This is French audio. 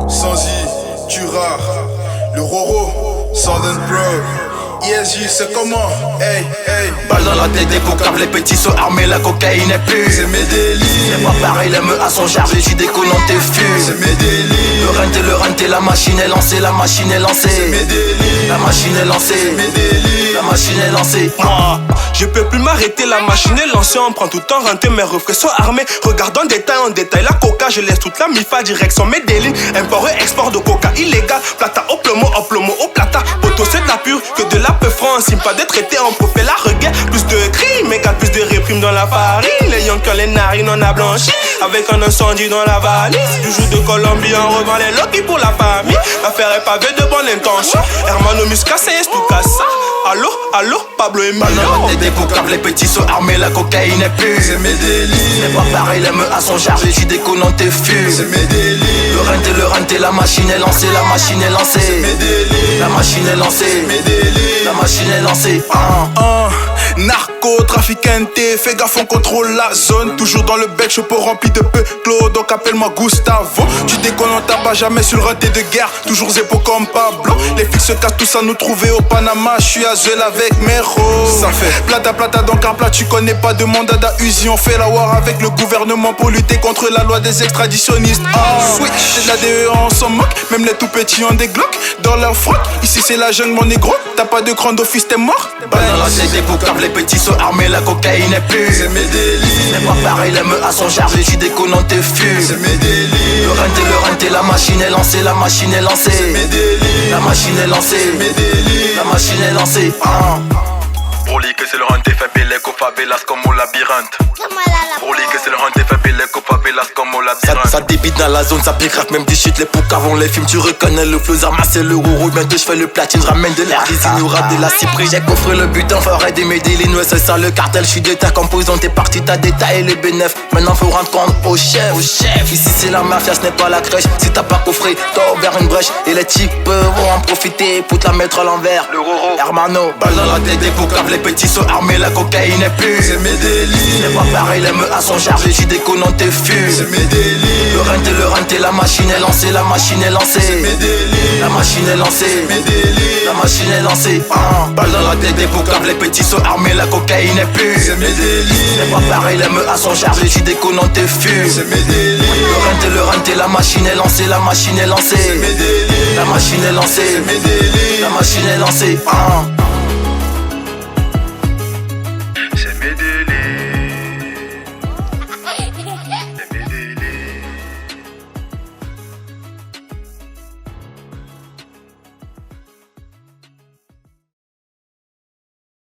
Sanzi, Tura, le Roro, Southern Pro, ESG, c'est comment? Hey, hey. Balle dans la tête des poucaves, les petits sont armés, la cocaïne est plus. C'est mes délires. C'est pas pareil, les meufs à son charge, j'y déconne, on t'effuse. C'est mes délires. Le renté, la machine est lancée, la machine est lancée. C'est mes délires. La machine est lancée. C'est mes délires. La machine est lancée. Moi, je peux plus m'arrêter, la machine est lancée, on prend tout le temps renté, mes refrains sont armés. Regardons détail en détail, la coca, je laisse toute la mifa direction Medellin. Import et export de coca illégal, plata au plomo au plata. Poto c'est de la pure, que de la peu franc, pas d'être traité en profet la reggae. Plus de crimes, égale plus de réprimes dans la farine. Les yonkers, les narines, on a blanchi, avec un incendie dans la valise. Du jour de Colombie, on revend les lotis pour la famille. L'affaire est pavée de bonne intention. Hermano Musca, c'est tout casse. Allô, allô, Pablo et Balle dans la tête des poucaves, les petits sont armés, la cocaïne est plus. C'est mes délires. C'est pas pareil, les meufs à son charge, j'y déconne, on t'effuse. C'est mes délires. Le renté, la machine est lancée, la machine est lancée. C'est mes délires. La machine est lancée. C'est mes délires. La machine est lancée. Narcotraficante, fais gaffe, on contrôle la zone. Toujours dans le bec, chapeau rempli de peu Claude, donc appelle-moi Gustavo. Tu déconnes, on tape jamais sur le renté de guerre. Toujours zépo comme Pablo. Les flics se cassent tous à nous trouver au Panama. Je suis à Zuel avec Mero. Ça fait plata donc un plat, tu connais pas de mandat d'Uzi. On fait la war avec le gouvernement pour lutter contre la loi des extraditionnistes. Switch, c'est de la DE, on s'en moque. Même les tout petits ont des glocks dans leur froc. Ici c'est la jungle, mon négro. T'as pas de cran d'office, t'es mort. Balle dans la tête des poucaves, les petits sont armés, la cocaïne est plus. C'est mes délires. C'est pas pareil, les meufs à son charge, j'y déconne, on t'effuse. C'est mes délires. Le renté, la machine est lancée, la machine est lancée. C'est mes délires. La machine est lancée. C'est mes délires. La machine est lancée. Broly que c'est le renté fait belle favelas comme au labyrinthe. Broly que c'est le renté fait belle favelas comme au labyrinthe. Ça débite dans la zone, ça pique grave, même du shit, les poucaves on les films, tu reconnais le flow, ramasser le roro, bientôt je fais le platine, je ramène de l'air, les ignorables de la cyprès, j'ai coffré le butin, forêt des Medellin, ouais c'est ça le cartel, je suis de ta composante, t'es parti, t'as détaillé le bénéf, maintenant faut rendre compte au chef, ici c'est la mafia, ce n'est pas la crèche, si t'as pas coffré, t'as ouvert une brèche, et les types vont en profiter pour te la mettre à l'envers, Le Roro, Hermano, balle dans la tête des poucaves, les petits sont armés, la cocaïne est plus. C'est mes délires. C'est pas pareil, les meufs à son charge, j'y déconne, on t'effuse. C'est mes délires. Le renté, la machine est lancée, la machine est lancée. C'est mes délires. La machine est lancée. C'est mes délires. La machine est lancée. Balle dans la tête des poucaves, les petits sont armés, la cocaïne est plus. C'est mes délires. C'est pas pareil, les meufs à son charge, j'y déconne, on t'effuse. C'est mes délires. Le renté, la machine est lancée, la machine est lancée. C'est mes délires. La machine est lancée. C'est mes délires. La machine est lancée.